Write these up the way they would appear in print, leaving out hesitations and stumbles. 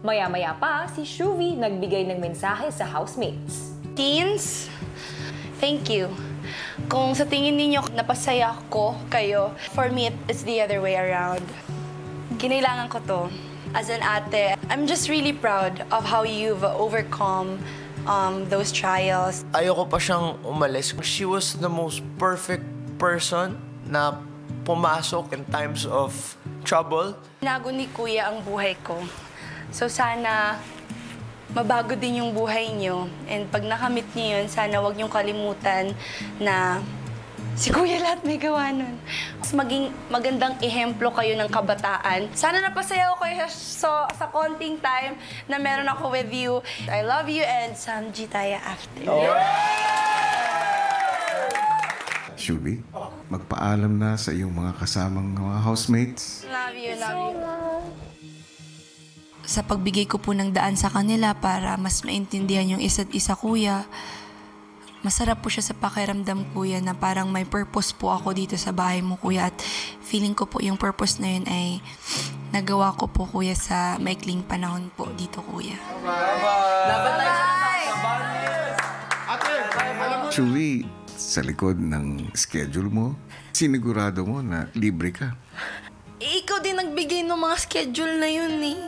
Maya-maya pa, si Shuvi nagbigay ng mensahe sa housemates. Teens, thank you. Kung sa tingin ninyo napasaya ko kayo, for me, it's the other way around. Kinailangan ko to. As an ate, I'm just really proud of how you've overcome those trials. Ayoko pa siyang umalis. She was the most perfect person na pumasok in times of trouble. Nago ni Kuya ang buhay ko. So sana mabago din yung buhay niyo. And pag nakamit niyo yun, sana wag niyong kalimutan na si Kuya lahat may gawa nun. Mas maging magandang ehemplo kayo ng kabataan. Sana napasaya ko kayo sa konting time na meron ako with you. I love you and samji tayo after. Shuvi, magpaalam na sa iyong mga kasamang mga housemates. Love you, love you. Sa pagbigay ko po ng daan sa kanila para mas maintindihan yung isa't isa, Kuya, masarap po siya sa pakiramdam, Kuya, na parang may purpose po ako dito sa bahay mo, Kuya. At feeling ko po yung purpose na yun ay nagawa ko po, Kuya, sa maikling panahon po dito, Kuya. Shuvi, sa likod ng schedule mo, sinigurado mo na libre ka. Ikaw din nagbigay ng mga schedule na yun, eh.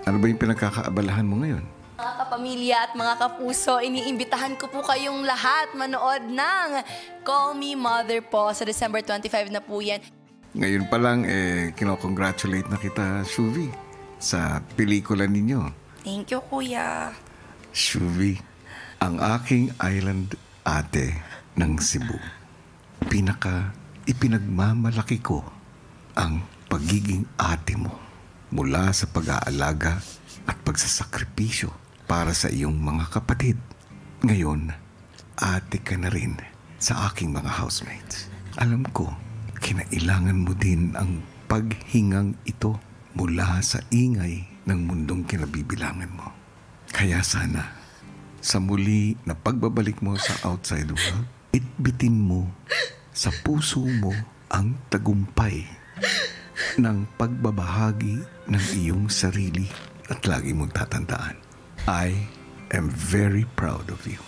Ano ba yung pinagkakaabalahan mo ngayon? Mga kapamilya at mga kapuso, iniimbitahan ko po kayong lahat manood ng Call Me Mother po sa December 25 na po yan. Ngayon pa lang, kinocongratulate na kita, Shuvi, sa pelikula ninyo. Thank you, Kuya. Shuvi, ang aking island ate ng Cebu. Ipinagmamalaki ko ang pagiging ate mo mula sa pag-aalaga at pagsasakripisyo para sa iyong mga kapatid. Ngayon, ate ka na rin sa aking mga housemates. Alam ko, kinailangan mo din ang paghingang ito mula sa ingay ng mundong kinabibilangan mo. Kaya sana, sa muli na pagbabalik mo sa outside world, itbitin mo sa puso mo ang tagumpay ng pagbabahagi ng iyong sarili at lagi mong tatandaan. I am very proud of you.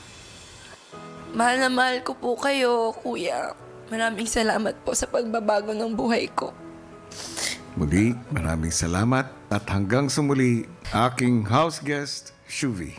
Mahal na mahal ko po kayo, Kuya. Maraming salamat po sa pagbabago ng buhay ko. Muli, maraming salamat at hanggang sa muli, aking house guest, Shuvi.